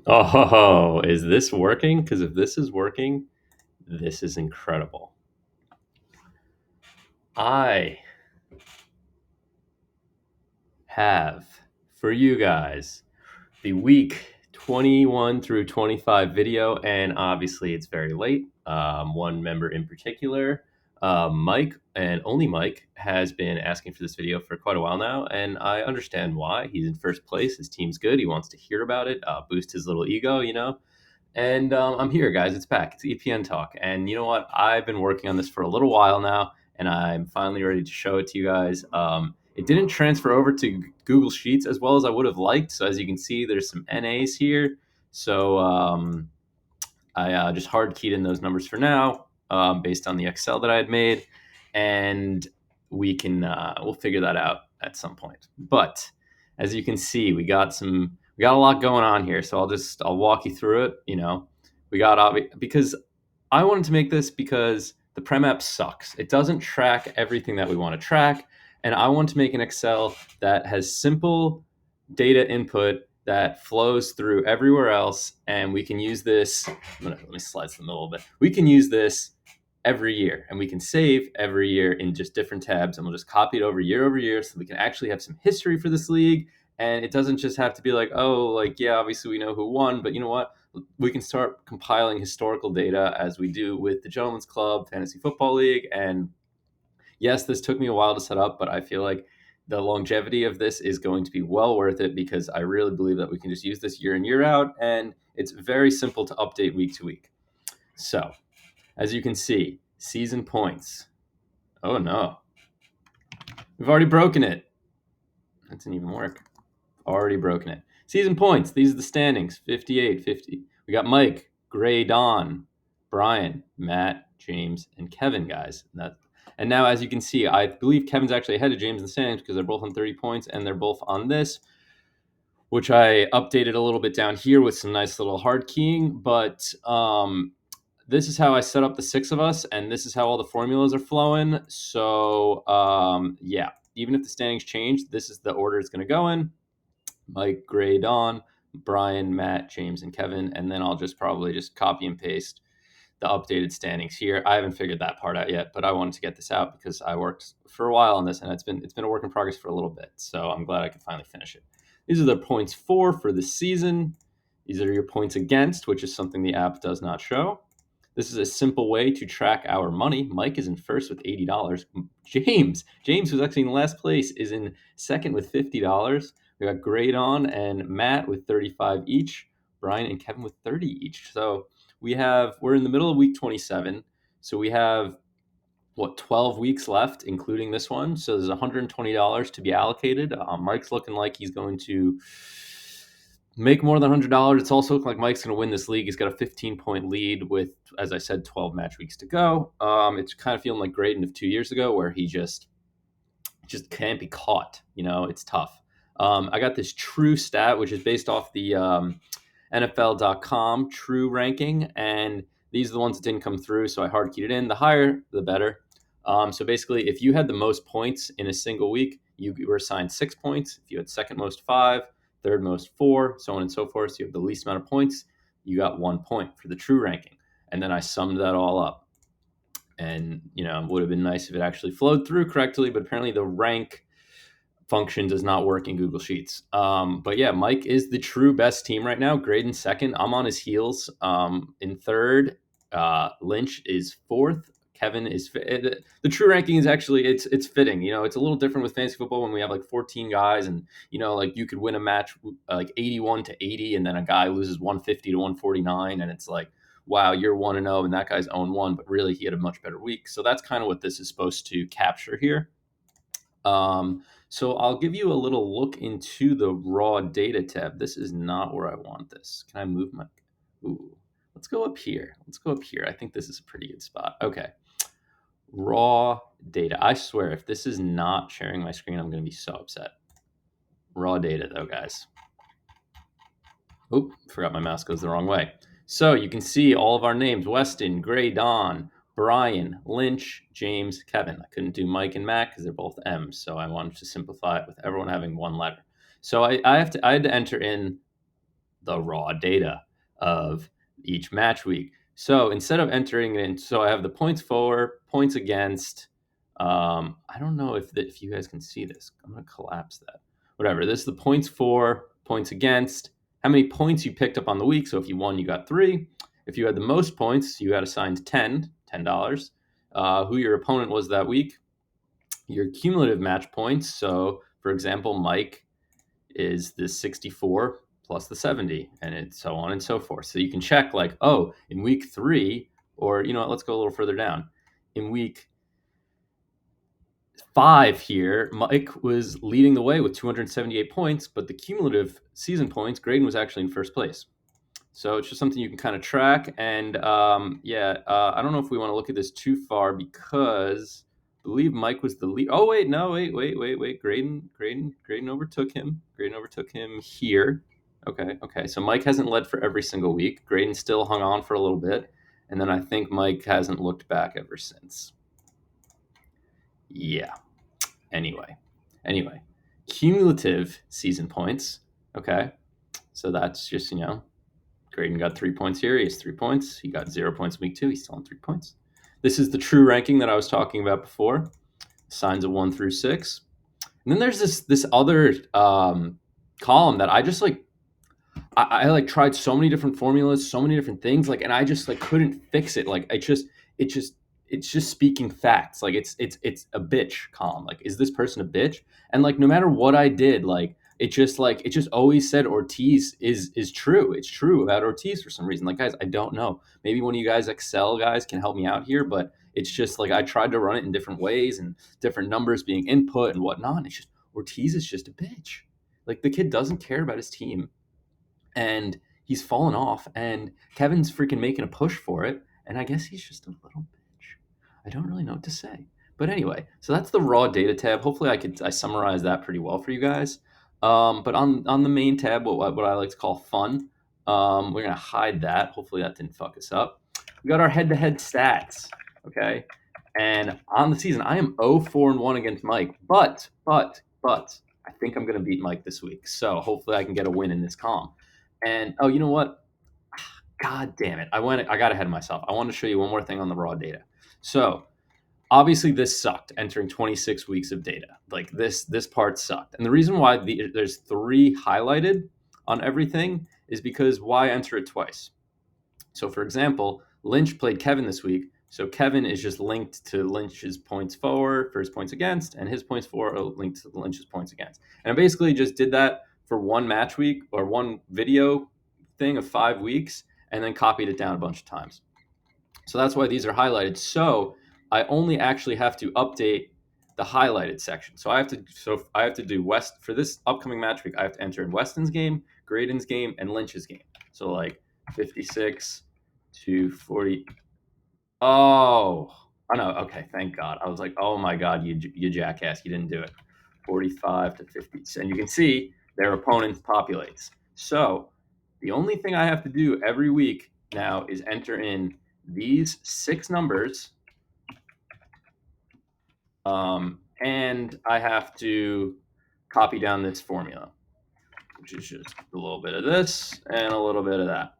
Oh, is this working? Because if this is working, this is incredible. I have for you guys the week 21 through 25 video, and obviously it's very late. One member in particular, Mike, and only Mike, has been asking for this video for quite a while now, and I understand why. He's in first place, his team's good, he wants to hear about it, boost his little ego, you know. And I'm here, guys. It's back. It's EPN Talk. And you know what? I've been working on this for a little while now, and I'm finally ready to show it to you guys. It didn't transfer over to Google Sheets as well as I would have liked. So as you can see, there's some NAs here. So I just hard keyed in those numbers for now, based on the Excel that I had made, and we'll figure that out at some point. But as you can see, we got a lot going on here. So I'll walk you through it. You know, because I wanted to make this because the Prem app sucks. It doesn't track everything that we want to track, and I want to make an Excel that has simple data input that flows through everywhere else, and we can use this. Let me slide this in the middle a bit. We can use this every year, and we can save every year in just different tabs, and we'll just copy it over year, so we can actually have some history for this league. And it doesn't just have to be like, oh, like, yeah, obviously we know who won, but you know what? We can start compiling historical data as we do with the Gentlemen's Club Fantasy Football League. And yes, this took me a while to set up, but I feel like the longevity of this is going to be well worth it because I really believe that we can just use this year in, year out, and it's very simple to update week to week. So, as you can see, season points. Oh no, we've already broken it. That didn't even work. Already broken it. Season points. These are the standings. 58, 50. We got Mike, Gray Don, Brian, Matt, James, and Kevin, guys. And now, as you can see, I believe Kevin's actually ahead of James in the standings because they're both on 30 points, and they're both on this, which I updated a little bit down here with some nice little hard keying. But this is how I set up the six of us, and this is how all the formulas are flowing. So, yeah, even if the standings change, this is the order it's going to go in. Mike, Gray, Don, Brian, Matt, James, and Kevin, and then I'll just probably just copy and paste the updated standings here. I haven't figured that part out yet, but I wanted to get this out because I worked for a while on this, and it's been a work in progress for a little bit. So I'm glad I could finally finish it. These are the points for the season. These are your points against, which is something the app does not show. This is a simple way to track our money. Mike is in first with $80. James, who's actually in last place, is in second with $50. We got Gradon and Matt with 35 each. Brian and Kevin with 30 each. So we're in the middle of week 27. So we have 12 weeks left, including this one. So there's $120 to be allocated. Mike's looking like he's going to make more than $100. It's also looking like Mike's going to win this league. He's got a 15-point lead with, as I said, 12 match weeks to go. It's kind of feeling like Graydon of 2 years ago, where he just can't be caught. You know, it's tough. I got this true stat, which is based off the NFL.com true ranking, and these are the ones that didn't come through, so I hard keyed it in. The higher, the better. So basically, if you had the most points in a single week, you were assigned 6 points. If you had second most, 5, third most, 4, so on and so forth. So you have the least amount of points, you got 1 point for the true ranking. And then I summed that all up. And, you know, it would have been nice if it actually flowed through correctly, but apparently the rank function does not work in Google Sheets. But yeah, Mike is the true best team right now. Graydon second. I'm on his heels. In third, Lynch is fourth. Kevin is the true ranking is actually it's fitting. You know, it's a little different with fantasy football when we have like 14 guys, and you know, like you could win a match like 81 to 80, and then a guy loses 150 to 149, and it's like, wow, you're 1-0, and that guy's 0-1, but really he had a much better week. So that's kind of what this is supposed to capture here. So I'll give you a little look into the raw data tab. This is not where I want this. Can I move my, ooh, let's go up here. I think this is a pretty good spot. Okay. Raw data. I swear, if this is not sharing my screen, I'm going to be so upset. Raw data though, guys. Oop, forgot my mouse goes the wrong way. So you can see all of our names: Weston, Gray, Don, Brian, Lynch, James, Kevin. I couldn't do Mike and Matt because they're both M's, so I wanted to simplify it with everyone having one letter. So I had to enter in the raw data of each match week. So instead of entering it in, so I have the points for, points against. I don't know if you guys can see this. I'm going to collapse that. Whatever. This is the points for, points against, how many points you picked up on the week. So if you won, you got 3. If you had the most points, you got assigned $10. Who your opponent was that week, your cumulative match points. So, for example, Mike is the 64 plus the 70, and it's so on and so forth. So you can check like, oh, in week 3, or you know what, let's go a little further down. In week 5 here, Mike was leading the way with 278 points, but the cumulative season points, Graydon was actually in first place. So it's just something you can kind of track. And I don't know if we want to look at this too far because I believe Mike was the lead. Oh wait, no, wait. Graydon overtook him. Graydon overtook him here. Okay. So Mike hasn't led for every single week. Graydon still hung on for a little bit, and then I think Mike hasn't looked back ever since. Yeah. Anyway, cumulative season points. Okay, so that's just Graydon got 3 points here. He has 3 points. He got 0 points in week 2. He's still on 3 points. This is the true ranking that I was talking about before. Signs of 1 through 6. And then there's this other column that I just like. I like tried so many different formulas, so many different things, like, and I just like couldn't fix it. Like it's just speaking facts. Like it's a bitch column. Like, is this person a bitch? And like no matter what I did, like it just always said Ortiz is true. It's true about Ortiz for some reason. Like, guys, I don't know. Maybe one of you guys Excel guys can help me out here, but it's just like I tried to run it in different ways and different numbers being input and whatnot. And it's just Ortiz is just a bitch. Like the kid doesn't care about his team, and he's fallen off, and Kevin's freaking making a push for it, and I guess he's just a little bitch. I don't really know what to say. But anyway, so that's the raw data tab. Hopefully I summarized that pretty well for you guys. But on the main tab, what I like to call fun, we're gonna hide that. Hopefully that didn't fuck us up. We got our head-to-head stats, okay? And on the season, I am 0-4-1 against Mike, but I think I'm gonna beat Mike this week. So hopefully I can get a win in this column. And oh, you know what? God damn it. I got ahead of myself. I want to show you one more thing on the raw data. So obviously this sucked, entering 26 weeks of data. Like this part sucked. And the reason why there's 3 highlighted on everything is because why enter it twice? So for example, Lynch played Kevin this week. So Kevin is just linked to Lynch's points for his points against, and his points for are linked to Lynch's points against. And I basically just did that for one match week or one video thing of 5 weeks, and then copied it down a bunch of times. So that's why these are highlighted. So I only actually have to update the highlighted section. So I have to do West for this upcoming match week. I have to enter in Weston's game, Graydon's game, and Lynch's game. So like 56 to 40. Oh no. Okay, thank God. I was like, oh my God, you jackass, you didn't do it. 45 to 50, and you can see their opponents populates. So the only thing I have to do every week now is enter in these 6 numbers, and I have to copy down this formula, which is just a little bit of this and a little bit of that.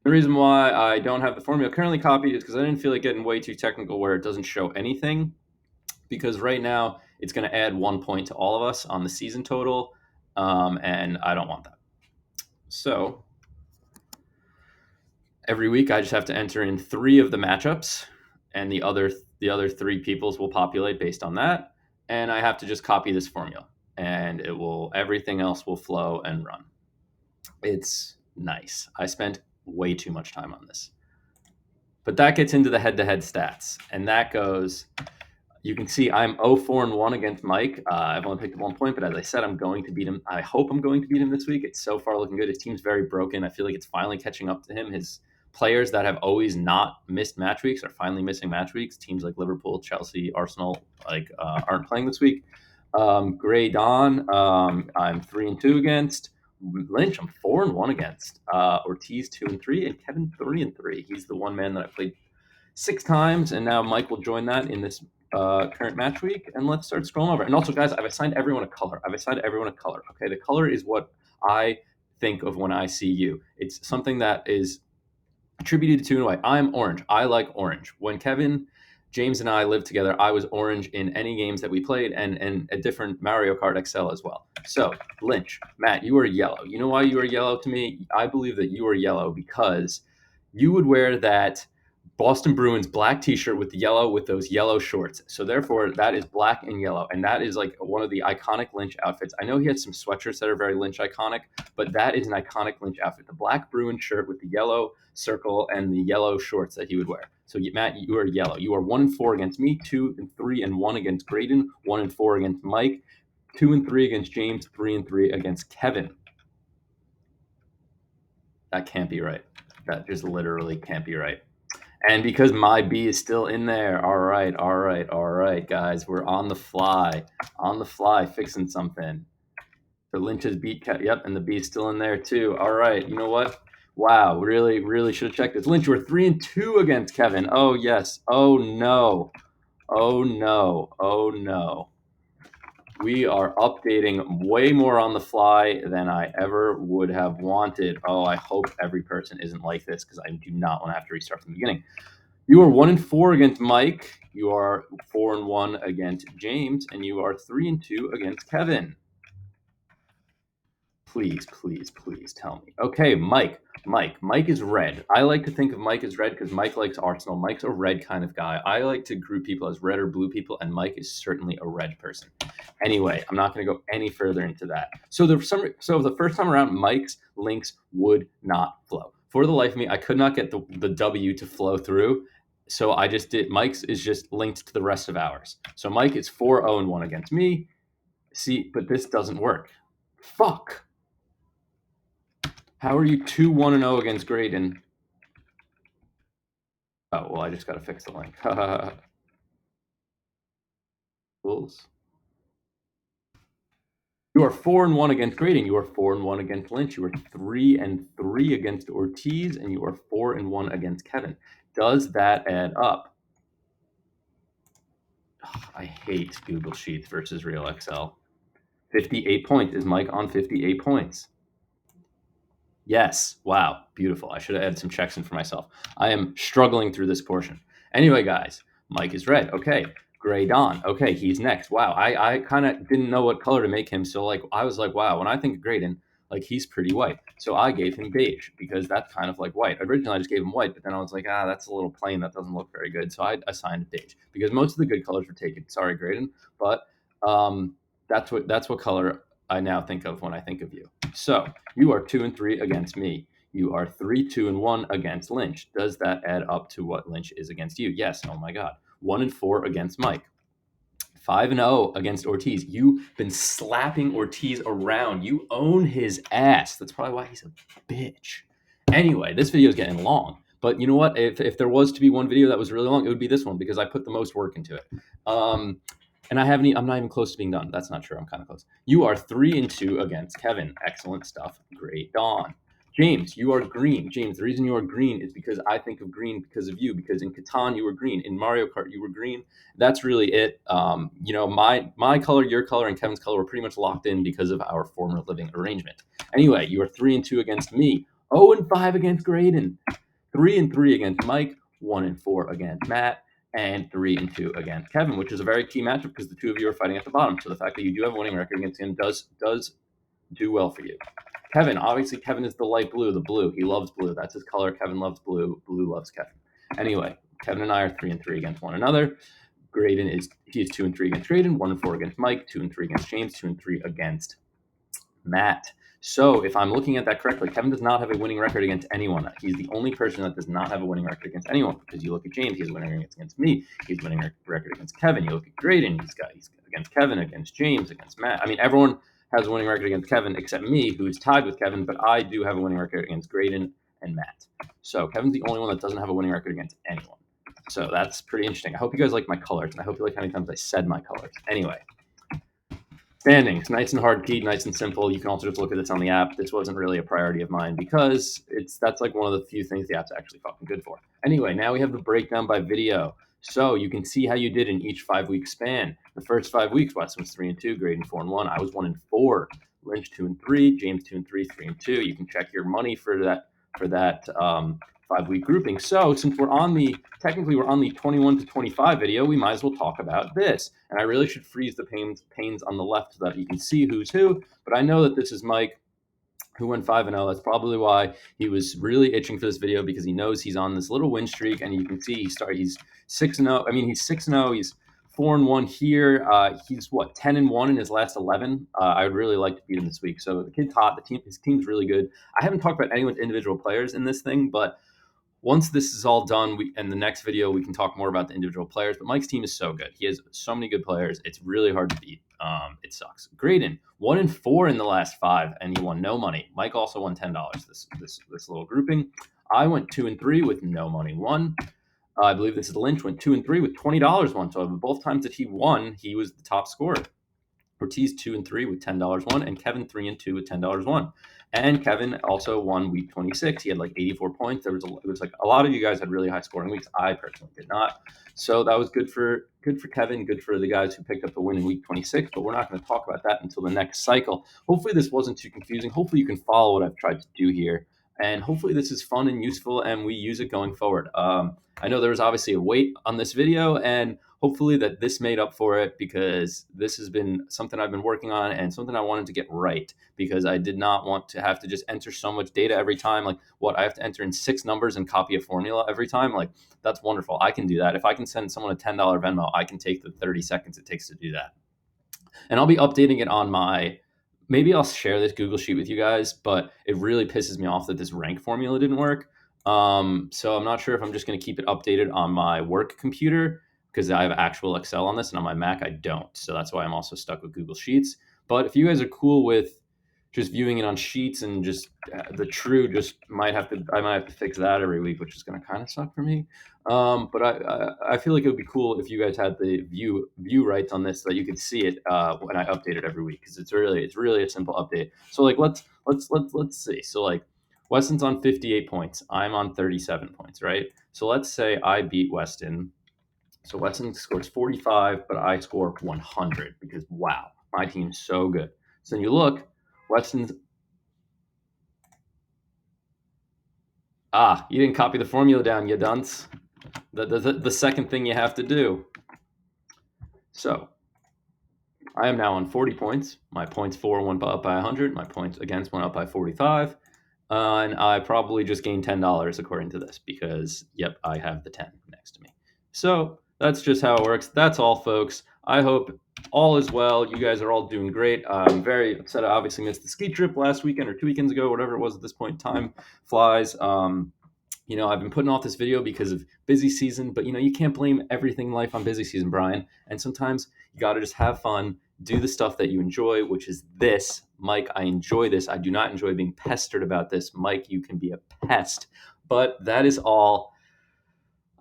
The reason why I don't have the formula currently copied is because I didn't feel like getting way too technical where it doesn't show anything, because right now it's going to add 1 point to all of us on the season total, and I don't want that. So every week I just have to enter in 3 of the matchups, and the other 3 people's will populate based on that, and I have to just copy this formula, and everything else will flow and run. It's nice. I spent way too much time on this. But that gets into the head-to-head stats, and that goes, you can see I'm 0-4-1 against Mike. I've only picked up 1 point, but as I said, I'm going to beat him. I hope I'm going to beat him this week. It's so far looking good. His team's very broken. I feel like it's finally catching up to him. His players that have always not missed match weeks are finally missing match weeks. Teams like Liverpool, Chelsea, Arsenal aren't playing this week. Gray Don, I'm 3-2 against. Lynch, I'm 4-1 against. Ortiz 2-3, and Kevin 3-3. He's the one man that I played 6 times, and now Mike will join that in this current match week. And let's start scrolling over. And also, guys, I've assigned everyone a color. Okay, the color is what I think of when I see you. It's something that is attributed to in a way. I'm orange. I like orange. When Kevin, James, and I lived together, I was orange in any games that we played, and a different Mario Kart XL as well. So, Lynch, Matt, you are yellow. You know why you are yellow to me? I believe that you are yellow because you would wear that Boston Bruins black T-shirt with the yellow with those yellow shorts. So therefore, that is black and yellow, and that is like one of the iconic Lynch outfits. I know he has some sweatshirts that are very Lynch iconic, but that is an iconic Lynch outfit: the black Bruin shirt with the yellow circle and the yellow shorts that he would wear. So Matt, you are yellow. You are 1-4 against me, 2-3 and 1 against Graydon, 1-4 against Mike, 2-3 against James, 3-3 against Kevin. That can't be right. That just literally can't be right. And because my B is still in there, all right, guys, we're on the fly, fixing something. So Lynch's beat, yep, and the B is still in there too. All right, you know what? Wow, really should have checked this. Lynch, we're 3-2 against Kevin. Oh yes. Oh no. We are updating way more on the fly than I ever would have wanted. Oh, I hope every person isn't like this because I do not want to have to restart from the beginning. You are 1-4 against Mike. You are 4-1 against James, and you are 3-2 against Kevin. Please tell me. Okay, Mike. Mike is red. I like to think of Mike as red because Mike likes Arsenal. Mike's a red kind of guy. I like to group people as red or blue people, and Mike is certainly a red person. Anyway, I'm not going to go any further into that. So the first time around, Mike's links would not flow. For the life of me, I could not get the W to flow through. So I just did. Mike's is just linked to the rest of ours. So Mike is 4-0-1 against me. See, but this doesn't work. Fuck. How are you 2-1-0 against Graydon? Oh, well, I just got to fix the link. Fools. You are 4-1 against Graydon. You are 4-1 against Lynch. You are 3-3 against Ortiz, and you are 4-1 against Kevin. Does that add up? I hate Google Sheets versus Real Excel. 58 points. Is Mike on 58 points? Yes. Wow. Beautiful. I should have added some checks in for myself. I am struggling through this portion. Anyway, guys, Mike is red. Okay. Gray Dawn. Okay. He's next. Wow. I kind of didn't know what color to make him. So I was like, wow, when I think of Graydon, he's pretty white. So I gave him beige because that's kind of like white. Originally, I just gave him white, but then I was like, that's a little plain. That doesn't look very good. So I assigned beige because most of the good colors were taken. Sorry, Graydon. But that's what color I now think of when I think of you. So you are 2-3 against me. You are 3-2-1 against Lynch. Does that add up to what Lynch is against you? Yes. Oh my God. 1-4 against Mike. 5-0 against Ortiz. You've been slapping Ortiz around. You own his ass. That's probably why he's a bitch. Anyway, this video is getting long. But you know what? If there was to be one video that was really long, it would be this one because I put the most work into it. And I'm not even close to being done. That's not true. I'm kind of close. You are 3-2 against Kevin. Excellent stuff. Great Dawn. James, you are green. James, the reason you are green is because I think of green because of you. Because in Catan, you were green. In Mario Kart, you were green. That's really it. My color, your color, and Kevin's color were pretty much locked in because of our former living arrangement. Anyway, you are 3-2 against me. 0-5 against Graydon. 3-3 against Mike. 1-4 against Matt. And 3-2 against Kevin, which is a very key matchup because the two of you are fighting at the bottom. So the fact that you do have a winning record against him does do well for you. Kevin, obviously, Kevin is the light blue, the blue. He loves blue. That's his color. Kevin loves blue. Blue loves Kevin. Anyway, Kevin and I are 3-3 against one another. Graydon is 2-3 against Graydon, 1-4 against Mike, 2-3 against James, 2-3 against Matt. So if I'm looking at that correctly, Kevin does not have a winning record against anyone. He's the only person that does not have a winning record against anyone. Because you look at James, he has a winning record against me. He's a winning record against Kevin. You look at Graydon, he's against Kevin, against James, against Matt. I mean, everyone has a winning record against Kevin except me, who is tied with Kevin. But I do have a winning record against Graydon and Matt. So Kevin's the only one that doesn't have a winning record against anyone. So that's pretty interesting. I hope you guys like my colors. And I hope you like how many times I said my colors. Anyway. Standings, nice and hard keyed, nice and simple. You can also just look at this on the app. This wasn't really a priority of mine because that's like one of the few things the app's actually fucking good for. Anyway, now we have the breakdown by video. So you can see how you did in each 5-week span. The first 5 weeks, Weston was 3-2, Graydon 4-1. I was 1-4. Lynch 2-3, James 2-3, 3-2. You can check your money for that 5-week grouping. So since we're on the 21 to 25 video, we might as well talk about this. And I really should freeze the panes on the left so that you can see who's who. But I know that this is Mike, who went 5-0. That's probably why he was really itching for this video, because he knows he's on this little win streak, and you can see he's 6-0. I mean, he's 6-0. He's 4-1 here. He's 10-1 in his last 11. I would really like to beat him this week. So the kid's hot. His team's really good. I haven't talked about anyone's individual players in this thing, but once this is all done, and the next video, we can talk more about the individual players. But Mike's team is so good. He has so many good players. It's really hard to beat. It sucks. Graydon, 1-4 in the last 5, and he won no money. Mike also won $10 this little grouping. I went 2-3 with no money won. I believe this is Lynch, went 2-3 with $20 won. So both times that he won, he was the top scorer. Ortiz 2-3 with $10 won, and Kevin 3-2 with $10 won. And Kevin also won week 26. He had like 84 points. It was like a lot of you guys had really high scoring weeks. I personally did not. So that was good for Kevin, good for the guys who picked up the win in week 26. But we're not going to talk about that until the next cycle. Hopefully this wasn't too confusing. Hopefully you can follow what I've tried to do here. And hopefully this is fun and useful, and we use it going forward. I know there was obviously a wait on this video, and hopefully that this made up for it, because this has been something I've been working on and something I wanted to get right, because I did not want to have to just enter so much data every time. Like, I have to enter in 6 numbers and copy a formula every time. Like, that's wonderful. I can do that. If I can send someone a $10 Venmo, I can take the 30 seconds it takes to do that. And I'll be updating it on maybe I'll share this Google Sheet with you guys, but it really pisses me off that this rank formula didn't work. So I'm not sure if I'm just going to keep it updated on my work computer, because I have actual Excel on this, and on my Mac I don't. So that's why I'm also stuck with Google Sheets. But if you guys are cool with just viewing it on Sheets, and just I might have to fix that every week, which is going to kind of suck for me. But I feel like it would be cool if you guys had the view rights on this, so that you could see it when I update it every week, because it's really a simple update. So like let's see. So like Weston's on 58 points. I'm on 37 points, right? So let's say I beat Weston. So Weston scores 45, but I score 100, because wow, my team's so good. So then you look, Weston's. You didn't copy the formula down, you dunce. The second thing you have to do. So I am now on 40 points. My points for went up by 100. My points against went up by 45. And I probably just gained $10 according to this, because, yep, I have the 10 next to me. So that's just how it works. That's all, folks. I hope all is well. You guys are all doing great. I'm very upset I obviously missed the ski trip last weekend or 2 weekends ago, whatever it was at this point. Time flies. I've been putting off this video because of busy season, but, you can't blame everything in life on busy season, Brian. And sometimes you got to just have fun, do the stuff that you enjoy, which is this. Mike, I enjoy this. I do not enjoy being pestered about this. Mike, you can be a pest. But that is all.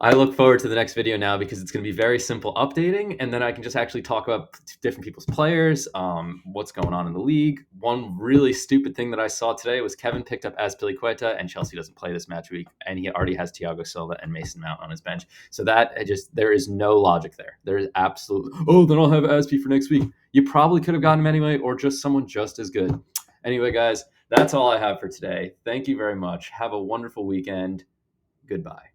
I look forward to the next video now, because it's going to be very simple updating, and then I can just actually talk about different people's players, what's going on in the league. One really stupid thing that I saw today was Kevin picked up Azpilicueta, and Chelsea doesn't play this match week, and he already has Thiago Silva and Mason Mount on his bench. So there is no logic there. There is absolutely, then I'll have Azpi for next week. You probably could have gotten him anyway, or just someone just as good. Anyway, guys, that's all I have for today. Thank you very much. Have a wonderful weekend. Goodbye.